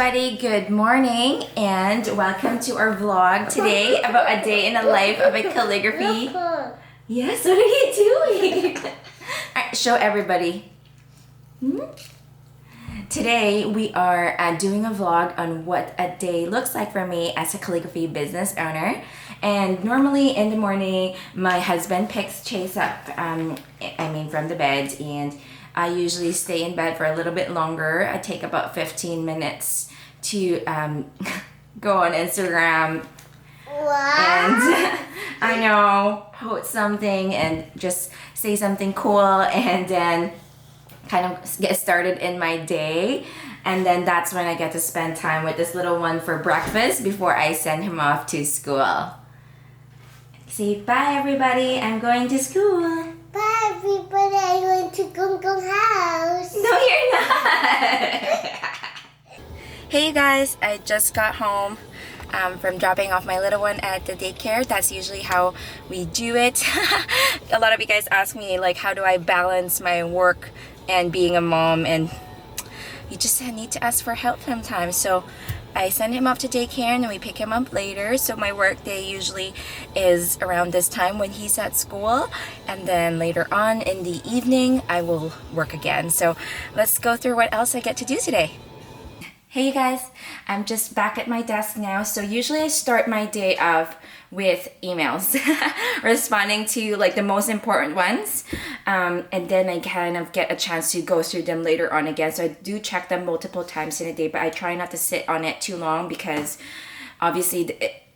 everybody, good morning and welcome to our vlog today about a day in the life of a calligraphy. Yes, what are you doing? Alright, show everybody. Today we are doing a vlog on what a day looks like for me as a calligraphy business owner. And normally in the morning my husband picks Chase up from the bed, and I usually stay in bed for a little bit longer. I take about 15 minutes to go on Instagram and I know, post something and just say something cool, and then kind of get started in my day. And then that's when I get to spend time with this little one for breakfast before I send him off to school. Say bye everybody, I'm going to school. Bye everybody, I'm going to Gong Gong house. No, you're not. Hey you guys, I just got home from dropping off my little one at the daycare. That's usually how we do it. A lot of you guys ask me like, how do I balance my work and being a mom, and you just need to ask for help sometimes. So I send him off to daycare and then we pick him up later. So my work day usually is around this time when he's at school, and then later on in the evening I will work again. So let's go through what else I get to do today. Hey you guys, I'm just back at my desk now. So usually I start my day off with emails, responding to like the most important ones, and then I kind of get a chance to go through them later on again. So I do check them multiple times in a day, but I try not to sit on it too long because obviously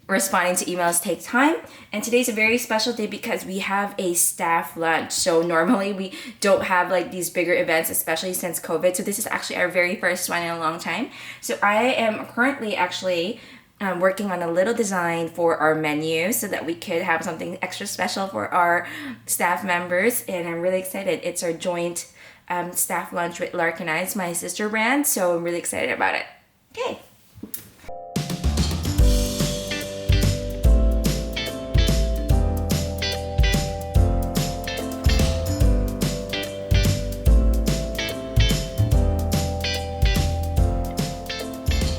responding to emails takes time. And today's a very special day because we have a staff lunch. So normally we don't have like these bigger events, especially since COVID. So this is actually our very first one in a long time. So I am currently actually working on a little design for our menu so that we could have something extra special for our staff members. And I'm really excited. It's our joint staff lunch with Lark and I. It's my sister brand. So I'm really excited about it. Okay.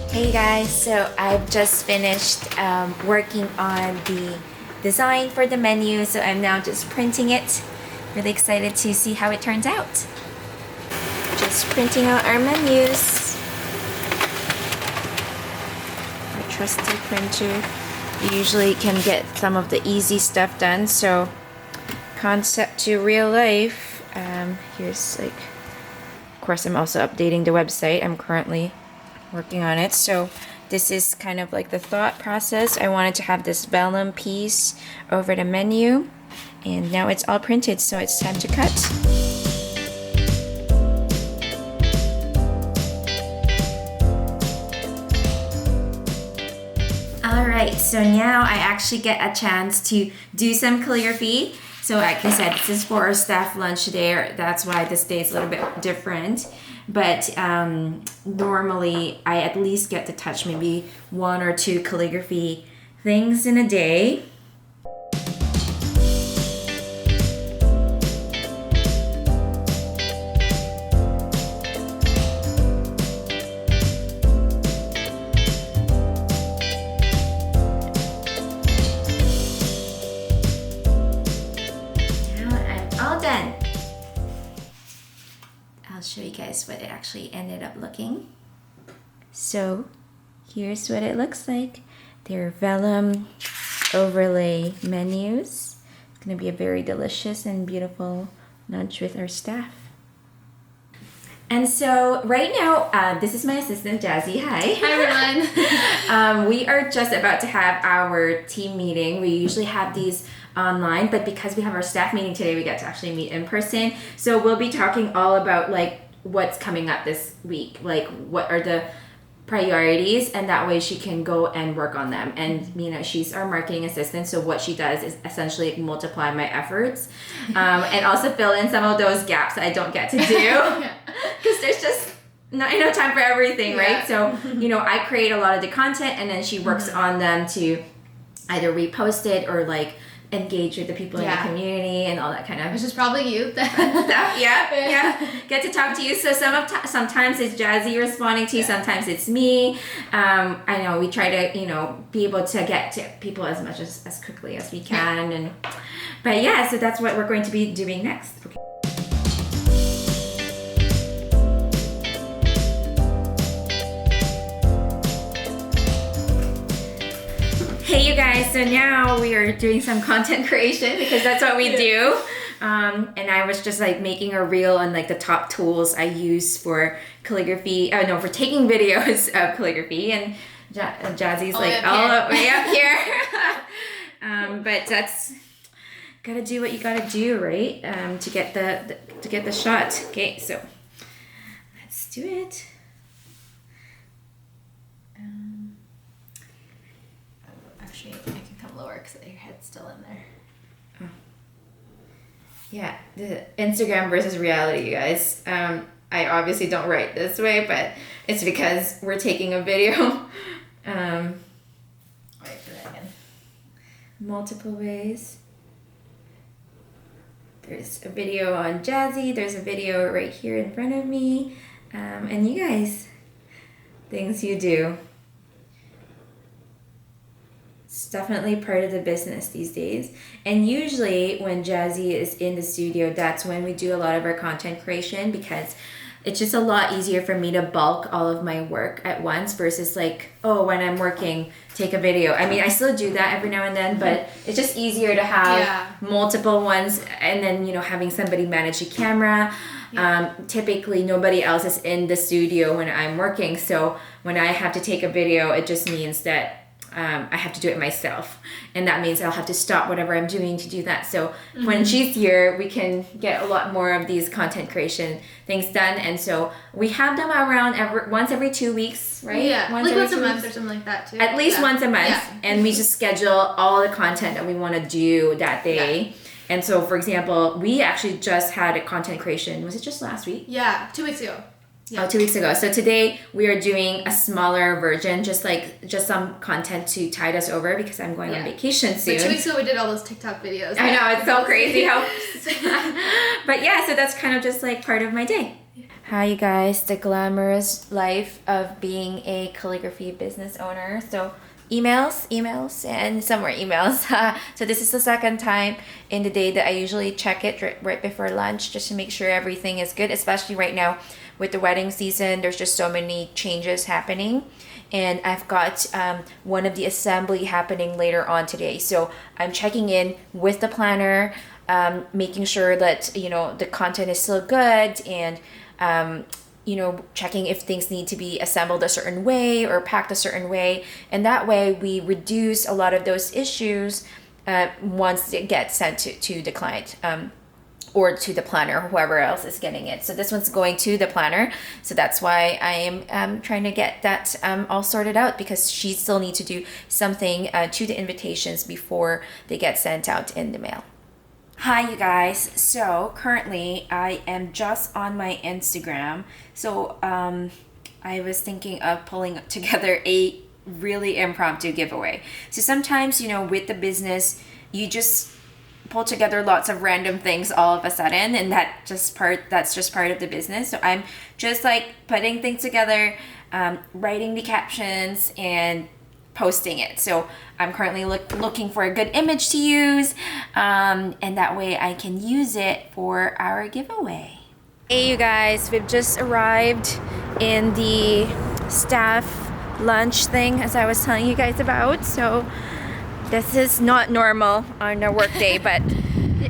Hey guys, so I've just finished working on the design for the menu, so I'm now just printing it. Really excited to see how it turns out. Just printing out our menus. Our trusty printer. You usually can get some of the easy stuff done, so concept to real life. Here's like, of course I'm also updating the website. I'm currently working on it. So this is kind of like the thought process. I wanted to have this vellum piece over the menu, and now it's all printed, so it's time to cut. Alright, so now I actually get a chance to do some calligraphy. So like I said, this is for our staff lunch today. That's why this day is a little bit different. But normally I at least get to touch maybe 1 or 2 calligraphy things in a day. Now I'm all done. I'll show you guys what it actually ended up looking. So here's what it looks like. They're vellum overlay menus. It's gonna be a very delicious and beautiful lunch with our staff. And so right now, this is my assistant Jazzy. Hi. Hi everyone. We are just about to have our team meeting. We usually have these online, but because we have our staff meeting today, we get to actually meet in person. So we'll be talking all about like what's coming up this week, like what are the priorities, and that way she can go and work on them. And you know, she's our marketing assistant, so what she does is essentially multiply my efforts, and also fill in some of those gaps that I don't get to do because there's just not enough time for everything, right? So you know, I create a lot of the content, and then she works on them to either repost it or like engage with the people in Yeah. the community and all that kind of Which is probably you. stuff. Yeah. Get to talk to you. So sometimes it's Jazzy responding to you, sometimes it's me. I know we try to, be able to get to people as much as quickly as we can. But yeah, so that's what we're going to be doing next. Okay. Hey you guys, so now we are doing some content creation because that's what we do. And I was just like making a reel on like the top tools I use for calligraphy, for taking videos of calligraphy, and Jazzy's like all the way up here. But that's gotta do what you gotta do, right? To get the shot. Okay, so let's do it. Actually, I can come lower because your head's still in there. Oh. Yeah, the Instagram versus reality, you guys. I obviously don't write this way, but it's because we're taking a video. Wait for that again. Multiple ways. There's a video on Jazzy. There's a video right here in front of me. And you guys, things you do. It's definitely part of the business these days. And usually when Jazzy is in the studio, that's when we do a lot of our content creation, because it's just a lot easier for me to bulk all of my work at once versus like, when I'm working, take a video. I mean, I still do that every now and then, but it's just easier to have multiple ones, and then, having somebody manage the camera. Typically nobody else is in the studio when I'm working. So when I have to take a video, it just means that I have to do it myself, and that means I'll have to stop whatever I'm doing to do that. So when she's here, we can get a lot more of these content creation things done. And so we have them around once every 2 weeks, right? Yeah, once a month weeks. or something like that too. At least once a month, and we just schedule all the content that we want to do that day. Yeah. And so, for example, we actually just had a content creation. Was it just last week? Yeah, 2 weeks ago. Yeah. 2 weeks ago. So today we are doing a smaller version, just some content to tide us over, because I'm going on vacation soon. But 2 weeks ago we did all those TikTok videos. I know, it's so crazy how. But yeah, so that's kind of just like part of my day. Hi you guys, the glamorous life of being a calligraphy business owner. So emails, and some more emails. So this is the second time in the day that I usually check it right before lunch, just to make sure everything is good, especially right now with the wedding season. There's just so many changes happening, and I've got one of the assembly happening later on today. So I'm checking in with the planner, making sure that the content is still good, and checking if things need to be assembled a certain way or packed a certain way. And that way we reduce a lot of those issues once it gets sent to the client, or to the planner, or whoever else is getting it. So this one's going to the planner. So that's why I am trying to get that all sorted out, because she still needs to do something to the invitations before they get sent out in the mail. Hi you guys, so currently I am just on my Instagram. So I was thinking of pulling together a really impromptu giveaway. So sometimes, with the business, you just pull together lots of random things all of a sudden, and that's just part of the business. So I'm just like putting things together, writing the captions, and posting it. So I'm currently looking for a good image to use, and that way I can use it for our giveaway. Hey you guys, we've just arrived in the staff lunch thing, as I was telling you guys about. So this is not normal on a work day, but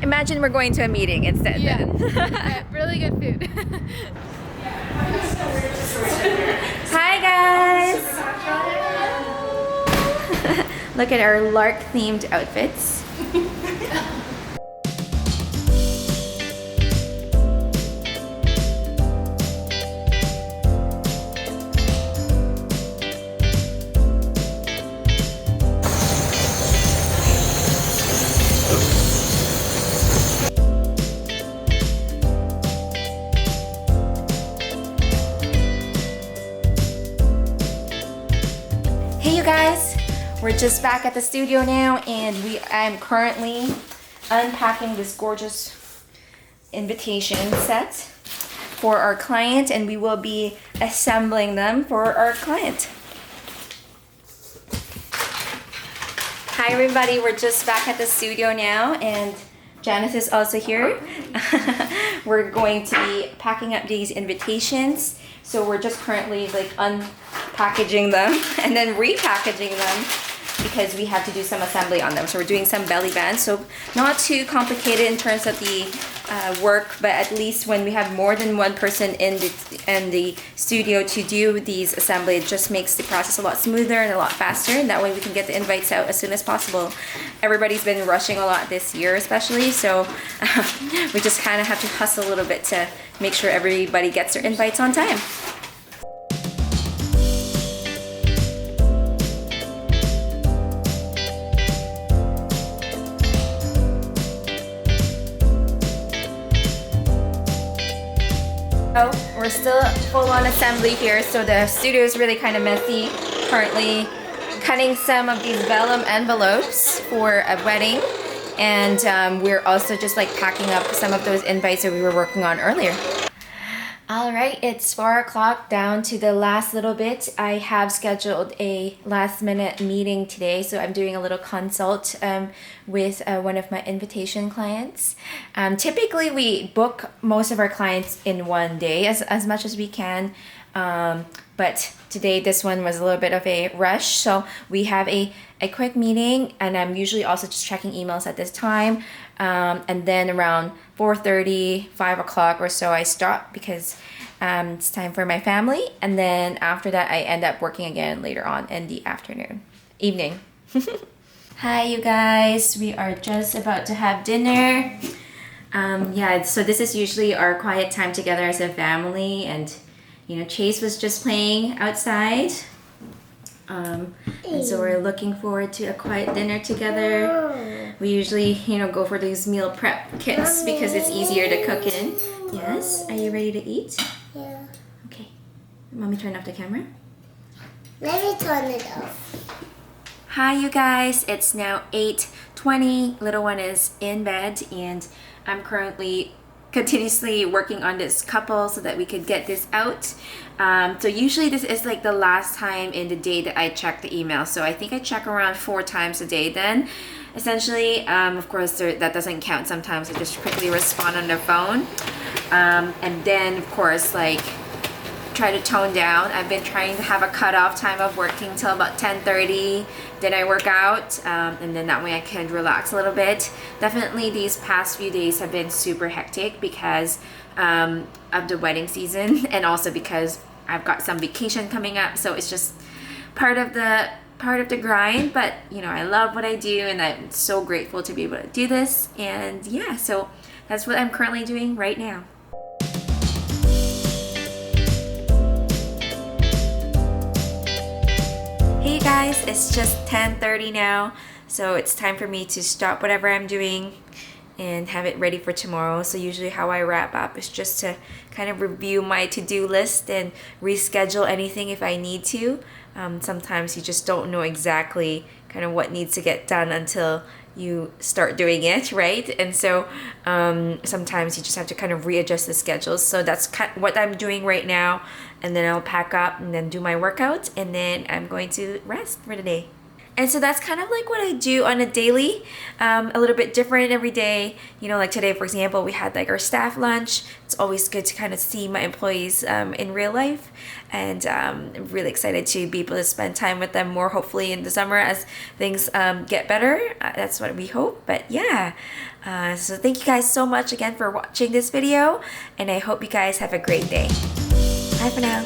imagine we're going to a meeting instead. Yeah, really good food. Hi guys! Look at our lark themed outfits. Hey you guys, We're just back at the studio now, and I'm currently unpacking this gorgeous invitation set for our client, and we will be assembling them for our client. Hi everybody, we're just back at the studio now, and Janice is also here. We're going to be packing up these invitations. So we're just currently like unpackaging them and then repackaging them because we have to do some assembly on them. So we're doing some belly bands. So not too complicated in terms of the work, but at least when we have more than one person in the studio to do these assembly, it just makes the process a lot smoother and a lot faster, and that way we can get the invites out as soon as possible. Everybody's been rushing a lot this year especially, so we just kind of have to hustle a little bit to make sure everybody gets their invites on time. So we're still full on assembly here, so the studio is really kind of messy. Currently cutting some of these vellum envelopes for a wedding, and we're also just like packing up some of those invites that we were working on earlier. Alright, it's 4 o'clock, down to the last little bit. I have scheduled a last minute meeting today, so I'm doing a little consult with one of my invitation clients. Typically we book most of our clients in one day as much as we can, but today this one was a little bit of a rush, so we have a quick meeting, and I'm usually also just checking emails at this time, and then around 4:30, 5 o'clock or so I stop because it's time for my family, and then after that I end up working again later on in the evening. Hi you guys, we are just about to have dinner. Yeah, so this is usually our quiet time together as a family, and you know, Chase was just playing outside. And so we're looking forward to a quiet dinner together. We usually, you know, go for these meal prep kits because it's easier to cook in. Yes? Are you ready to eat? Yeah. Okay. Mommy, turn off the camera. Let me turn it off. Hi you guys, it's now 8:20. Little one is in bed, and I'm currently continuously working on this couple so that we could get this out. So usually this is like the last time in the day that I check the email. So I think I check around 4 times a day then. Essentially, of course that doesn't count. Sometimes I just quickly respond on the phone. And then of course like try to tone down. I've been trying to have a cutoff time of working till about 10:30. Then I work out, and then that way I can relax a little bit. Definitely these past few days have been super hectic because of the wedding season, and also because I've got some vacation coming up. So it's just part of the grind. But you know, I love what I do, and I'm so grateful to be able to do this. And yeah, so that's what I'm currently doing right now. Hey guys, it's just 10:30 now, so it's time for me to stop whatever I'm doing and have it ready for tomorrow. So usually how I wrap up is just to kind of review my to-do list and reschedule anything if I need to. Sometimes you just don't know exactly kind of what needs to get done until you start doing it, right? And so sometimes you just have to kind of readjust the schedules. So that's what I'm doing right now, and then I'll pack up and then do my workout, and then I'm going to rest for the day. And so that's kind of like what I do on a daily, a little bit different every day. You know, like today, for example, we had like our staff lunch. It's always good to kind of see my employees in real life, and I'm really excited to be able to spend time with them more, hopefully in the summer as things get better. That's what we hope. But yeah, so thank you guys so much again for watching this video, and I hope you guys have a great day. Bye for now.